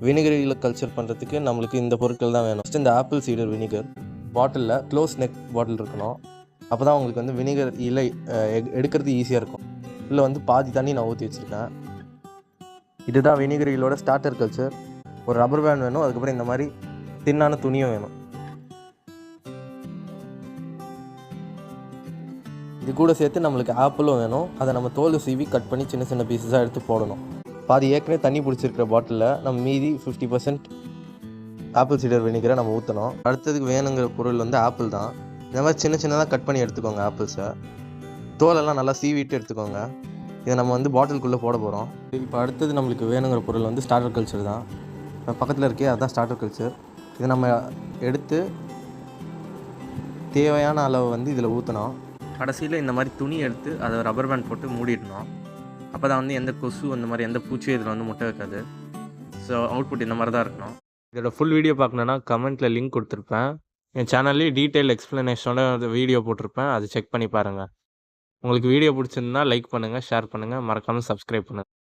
வினிகரியில் culture பண்ணுறதுக்கு நம்மளுக்கு இந்த பொருட்கள் தான் வேணும். ஃபஸ்ட்டு இந்த ஆப்பிள் சீடர் வினிகர் பாட்டிலில் க்ளோஸ் நெக் பாட்டில் இருக்கணும். அப்போ தான் உங்களுக்கு வந்து வினிகர் இலை எடுக்கிறது ஈஸியாக இருக்கும். இதில் வந்து பாதி தண்ணி நான் ஊற்றி வச்சுருக்கேன். இதுதான் வினிகரியிலோட ஸ்டார்டர் கல்ச்சர். ஒரு ரப்பர் பேண்ட் வேணும், அதுக்கப்புறம் இந்த மாதிரி தின்னான துணியும் வேணும். இது கூட சேர்த்து நம்மளுக்கு ஆப்பிளும் வேணும். அதை நம்ம தோல் சீவி கட் பண்ணி சின்ன சின்ன பீஸஸாக எடுத்து போடணும். பாதி ஏற்கனவே தண்ணி பிடிச்சிருக்கிற பாட்டிலில் நம்ம மீதி 50% ஆப்பிள் சீடர் வினிகரை நம்ம ஊற்றணும். அடுத்ததுக்கு வேணுங்கிற பொருள் வந்து ஆப்பிள் தான். இந்த மாதிரி சின்ன சின்னதாக கட் பண்ணி எடுத்துக்கோங்க. ஆப்பிள்ஸை தோலெல்லாம் நல்லா சீவிட்டு எடுத்துக்கோங்க. இதை நம்ம வந்து பாட்டிலுக்குள்ளே போட போகிறோம். இப்போ அடுத்தது நம்மளுக்கு வேணுங்கிற பொருள் வந்து ஸ்டார்டர் கல்ச்சர் தான். பக்கத்தில் இருக்கே அதுதான் ஸ்டார்டர் கல்ச்சர். இதை நம்ம எடுத்து தேவையான அளவு வந்து இதில் ஊற்றணும். கடைசியில் இந்த மாதிரி துணி எடுத்து அதை ரப்பர் பேண்ட் போட்டு மூடிடணும். அப்போ தான் வந்து எந்த கொசு அந்த மாதிரி எந்த பூச்சியும் இதில் வந்து முட்டை வைக்காது. ஸோ அவுட்புட் இந்த மாதிரி தான் இருக்கணும். இதோட ஃபுல் வீடியோ பார்க்கணுன்னா கமெண்ட்டில் லிங்க் கொடுத்துருப்பேன். என் சேனல்லேயே டீட்டெயில் எக்ஸ்ப்ளனேஷனோட வீடியோ போட்டிருப்பேன். அதை செக் பண்ணி பாருங்கள். உங்களுக்கு வீடியோ பிடிச்சிருந்தா லைக் பண்ணுங்கள், ஷேர் பண்ணுங்கள், மறக்காமல் சப்ஸ்கிரைப் பண்ணுங்கள்.